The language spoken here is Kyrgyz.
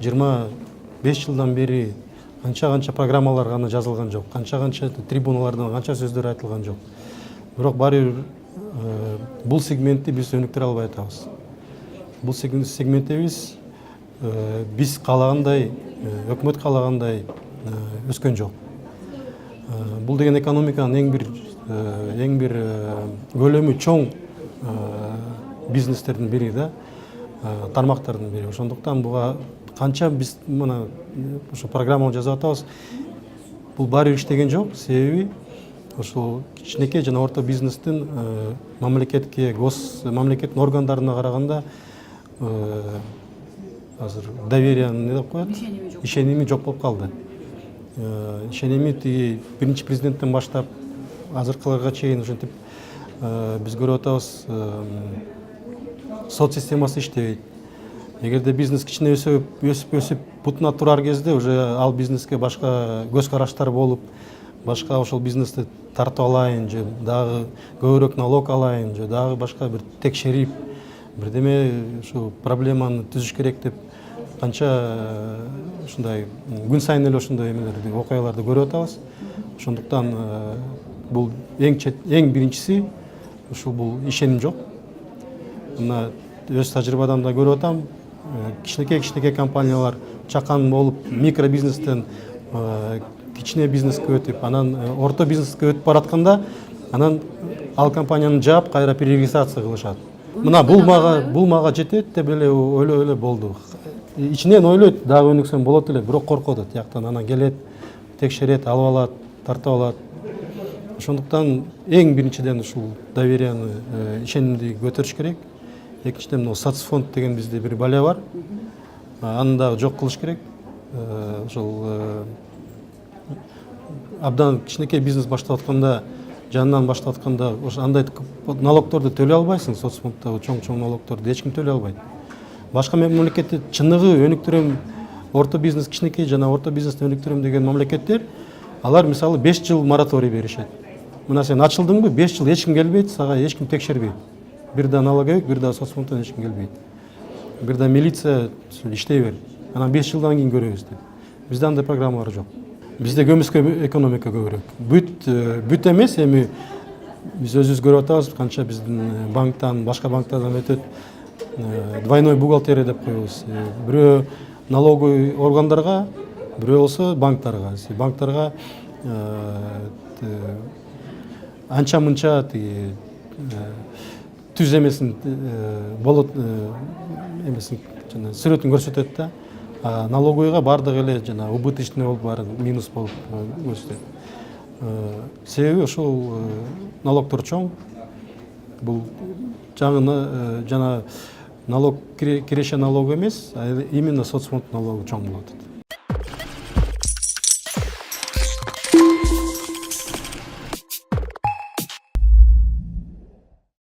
25 жылдан бери канча программалар гана жазылган жок, канча трибуналардан канча сөздөр айтылган жок. Бирок баары бир бул сегментти биз өнүктүрө албай атабыз. Бул сегментте биз каалагандай, өкмөт каалагандай өскөн жок. Бул деген экономиканын эң бир көлөмү чоң бизнестердин бири да, тармактардын бири. Ошондуктан буга канча биз мына ошо программаны жазып атабыз, бул баары иштеген жок. Себеби ошол кичинекей жана орто бизнестин мамлекетке, мамлекеттин органдарына караганда азыр доверие не деп коет? Ишеними жок болуп калды. Ишеними тиги биринчи президенттен баштап азыркыларга чейин ошентип биз көрүп атабыз, сот системасы иштебейт. Эгерде бизнес кичине өсүп бутуна турар кезде уже ал бизнеске башка көз караштар болуп, башка ошол бизнести тартып алайын же дагы көбүрөөк налог алайын же дагы башка бир текшерип бирдеме ушу проблеманы түзүш керек деп канча ушундай күн сайын эле ошондой эмелерди, окуяларды көрүп атабыз. Ошондуктан бул эң биринчиси ушул бул ишеним жок. Мына өз тажрыйбадан да көрүп атам, кичинекей компаниялар чакан болуп микробизнестен кичине бизнеске өтүп, анан орто бизнеске өтүп баратканда, анан ал компанияны жаап кайра перерегистрация кылышат. Мына бул мага жетет деп эле ойлой эле болду. Ичинен ойлойт, дагы өнүксөм болот эле, бирок коркот тияктан. Анан келет, текшерет, алып алат, тартып алат. Ошондуктан эң биринчиден ушул доверияны, ишенимди көтөрүш керек. Экинчиден соцфонд деген бизде бир бале бар. Аны дагы жок кылыш керек. Ошол абдан кичинекей бизнес баштап атканда, жанынан баштап атканда, ошо андай налогторду төлөй албайсың, соцфонддогу чоң налогторду эч ким төлөй албайт. Башка мамлекетте чыныгы өнүктүрөм, орто бизнес, кичинекей жана орто бизнести өнүктүрөм деген мамлекеттер, алар мисалы 5 жыл мораторий беришет. Мына сен ачылдыңбы, 5 жыл эч ким келбейт, сага эч ким текшербейт. Бир да налоговик, бир да соцфонддон эч ким келбейт. Бир да милиция иштей бер. Анан 5 жылдан кийин көрөбүз деп. Бизде андай программалар жок. Бизде көмүскө экономика көбүрөөк. Бүт эмес, эми биз өзүбүз көрүп атабыз, канча биздин банктан, башка банктардан өтөт. Двойной бухгалтерия деп коебуз. Бирөө налоговый органдарга, бирөө болсо банктарга. Банктарга анча-мынча тиги түз эмесин болот эмесин жана сүрөтүн көрсөтөт да. Налоговыйга бардык эле жана убыточный болуп баары минус болуп көрсөтөт. Себеби ошол налогтор чоң. Бул жана налог киреше налогу эмес, именно соцфонд налогу чоң болот.